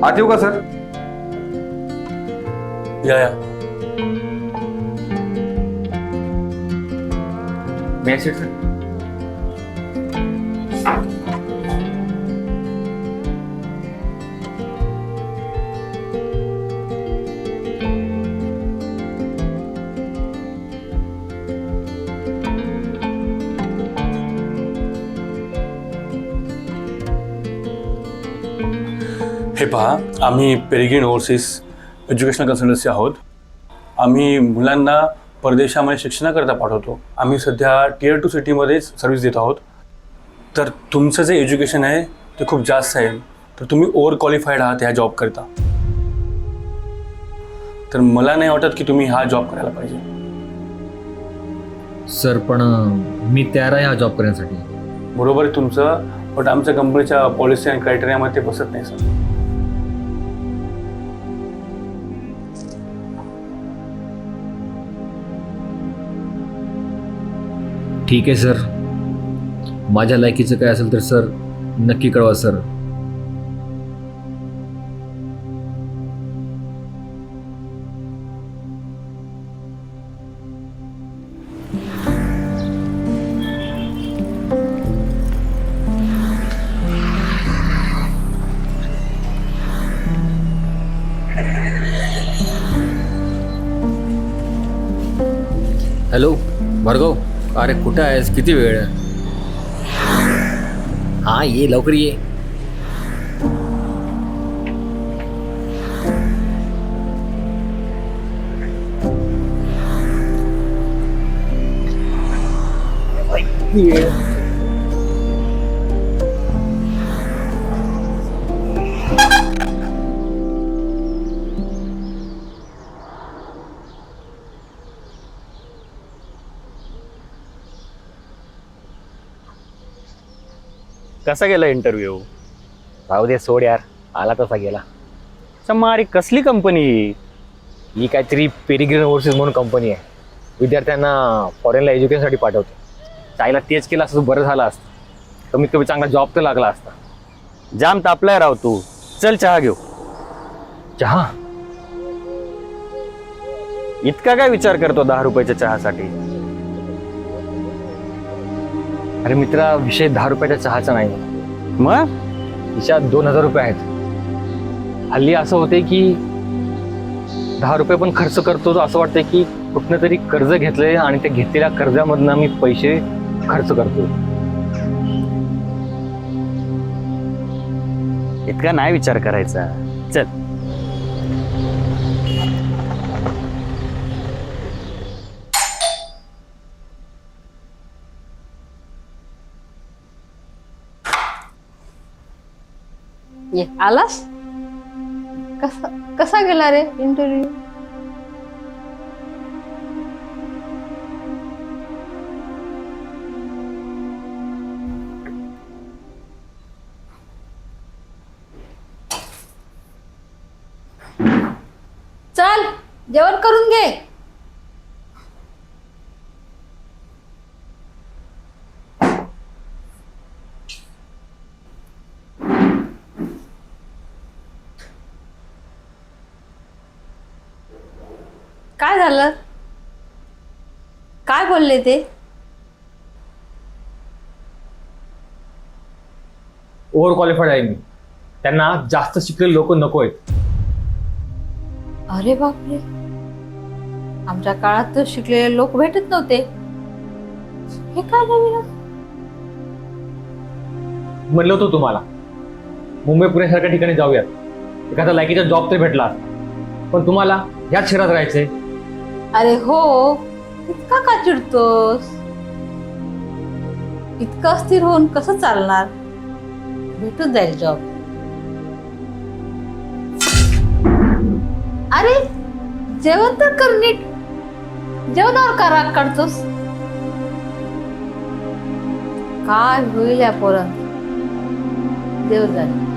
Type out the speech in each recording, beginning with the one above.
आत येऊ का सर? या मी सीट सर. हे पहा, आम्ही पेरिग्रीन ओव्हरसीज एज्युकेशनल कन्सल्टन्सी आहोत. आम्ही मुलांना परदेशामध्ये शिक्षणाकरता पाठवतो. आम्ही सध्या Tier 2 सिटीमध्येच सर्व्हिस देत आहोत. तर तुमचं जे एज्युकेशन आहे ते खूप जास्त आहे, तर तुम्ही ओव्हर क्वालिफाईड आहात ह्या जॉबकरता. तर मला नाही वाटत की तुम्ही हा जॉब करायला पाहिजे. सर पण मी तयार आहे हा जॉब करण्यासाठी. बरोबर आहे तुमचं, बट आमच्या कंपनीच्या पॉलिसी आणि क्रायटेरियामध्ये ते बसत नाही सर. ठीक आहे सर, माझ्या लायकीचं काय असेल तर सर नक्की कळवा सर. हॅलो भार्गव, अरे कुठं आहेस? किती वेळ? हा ये लवकर ये. कसा गेला इंटरव्ह्यू? राहू दे, सोड यार, आला तसा गेला. मारी कसली कंपनी? ही काहीतरी पेरिग्रीन ओव्हरसीज म्हणून कंपनी आहे. विद्यार्थ्यांना फॉरेनला एज्युकेशनसाठी पाठवते. चायला तेच केलं असतं बरं झालं असतं. कमीत कमी चांगला जॉब तर लागला असता. जाम तापलाय राव तू. चल चहा घेऊ. चहा? इतका काय विचार करतो 10 रुपयाच्या चहासाठी? अरे मित्रा, विषय 10 रुपयाच्या चहाचा नाही. मग खिशात 2000 रुपये आहेत. हल्ली असं होते की 10 रुपये पण खर्च करतो, असं वाटतंय की कुठनं तरी कर्ज घेतलंय आणि त्या घेतलेल्या कर्जामधनं मी पैसे खर्च करतो. इतका नाही विचार करायचा. चल. ये आलास? कसा गेला रे इंटरव्ह्यू? चल जेवण करून घे. काय झालं? काय बोलले ते? ओव्हर क्वालिफाईड आहे मी. त्यांना जास्त शिकलेले लोक नको आहेत. अरे बापरे, आमच्या काळात तर शिकलेले लोक भेटत नव्हते. हे काय नवीन? म्हणलं होतं तुम्हाला मुंबई पुण्यासारख्या ठिकाणी जाऊयात, एखादा लायकीचा जॉब तरी भेटला असता. पण तुम्हाला याच शहरात राहायचंय. अरे हो, इतका का चिडतोस? इतकं अस्थिर होऊन कसं चालणार? भेटून जाईल जॉब. अरे जेवण तर कर नीट. जेवणावर का राग काढतोस? काय होईल या पोरांचं? देव जाणे.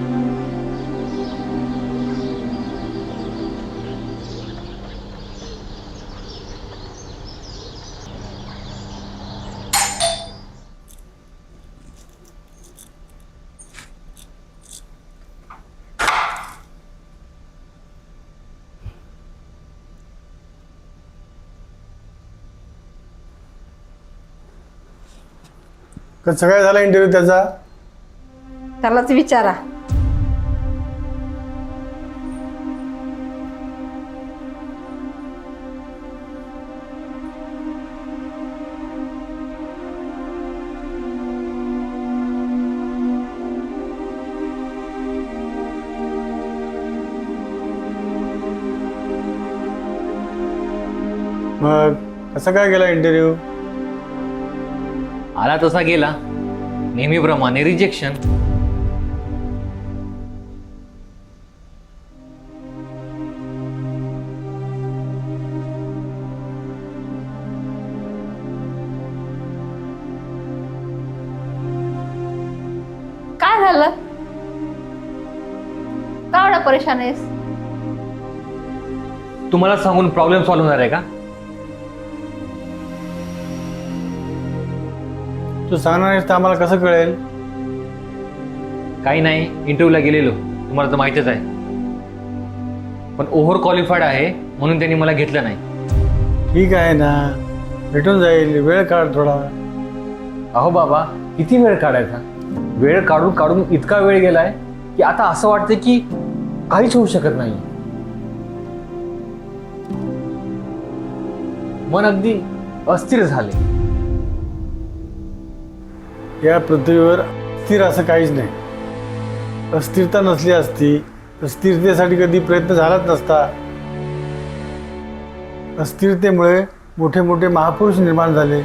कसं काय झाला इंटरव्ह्यू त्याचा? त्यालाच विचारा. मग कसा काय गेला इंटरव्ह्यू? आला तसा गेला, नेहमीप्रमाणे रिजेक्शन. काय झालं? का एवढा परेशान आहेस? तुम्हाला सांगून प्रॉब्लेम सॉल्व्ह होणार आहे का? तू सांगणार नाहीस तर आम्हाला कसं कळेल? काही नाही, इंटरव्ह्यूला गेलेलो, तुम्हाला तर माहितीच आहे. पण ओव्हर क्वालिफाईड आहे म्हणून त्यांनी मला घेतलं नाही. ठीक आहे ना, भेटून जाईल, वेळ काढ थोडा. अहो बाबा, किती वेळ काढायचा? वेळ काढून काढून इतका वेळ गेलाय की आता असं वाटतंय की काहीच होऊ शकत नाही. मन अगदी अस्थिर झाले. या पृथ्वीवर स्थिर असं काहीच नाही. अस्थिरता नसली असती तर स्थिरतेसाठी कधी प्रयत्न झालाच नसता. अस्थिरतेमुळे मोठे मोठे महापुरुष निर्माण झाले.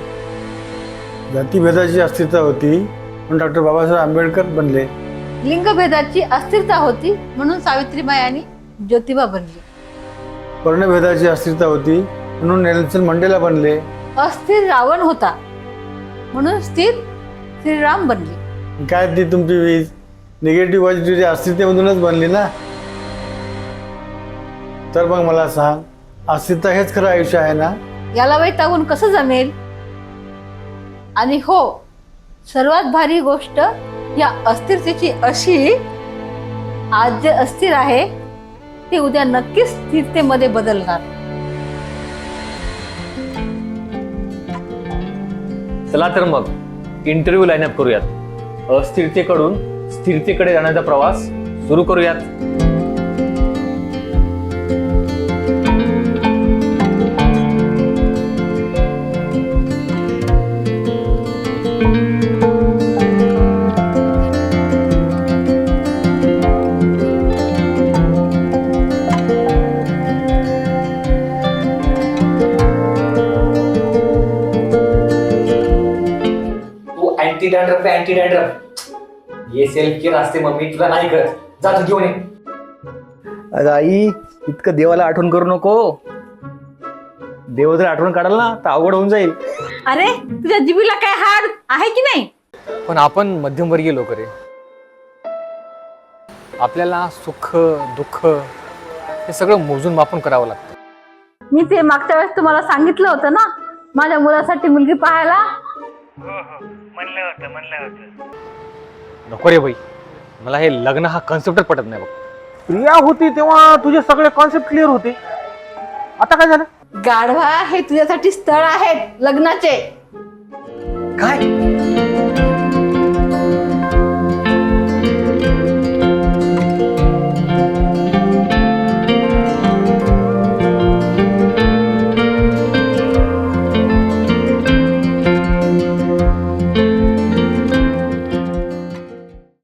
जातीभेदाची अस्थिरता होती म्हणून डॉक्टर बाबासाहेब आंबेडकर बनले. लिंगभेदाची अस्थिरता होती म्हणून सावित्रीबाई आणि ज्योतिबा बनली. वर्णभेदाची अस्थिरता होती म्हणून नेल्सन मंडेला बनले. अस्थिर रावण होता म्हणून स्थिर श्रीराम बनले. काय ती तुमची वीज निगेटिव्ह पॉझिटिव्हची अस्थिरतेमधूनच बनली ना. तर मग मला सांग, अस्थिरता हेच खरं आयुष्य आहे ना? याला वैतागून कसं जमेल? आणि हो, सर्वात भारी गोष्ट या अस्थिरतेची अशी, आज जे अस्थिर आहे ते उद्या नक्कीच स्थिरतेमध्ये बदलणार. चला तर मग इंटरव्ह्यू लाईन अप करूयात. अस्थिरतेकडून स्थिरतेकडे जाण्याचा प्रवास सुरू करूयात. अँटी डॅन्ड्रफ आहे, अँटी डॅन्ड्रफ. ये सेल्फ केअर असते मम्मी, तुला नाही कळत. जा तू घेऊन ये. अगं आई, इतकं देवाला आठवण करू नको. देव जर आठवण काढाल ना तर अवघड होऊन जाईल. अरे, तुझ्या जिभीला काय हाड आहे की नाही? पण आपण मध्यमवर्गीय लोक रे. आपल्याला सुख दुःख हे सगळं मोजून मापून करावं लागतं. मी ते मागच्या वेळेस तुम्हाला सांगितलं होतं ना, माझ्या मुलासाठी मुलगी पाहायला. नको रे बाई, मला हे लग्न हा कन्सेप्टच पटत नाही बघ. प्रिया होती तेव्हा तुझे सगळे कॉन्सेप्ट क्लिअर होते. आता काय झालं? गाढवा हे तुझ्यासाठी स्थळ आहेत लग्नाचे. काय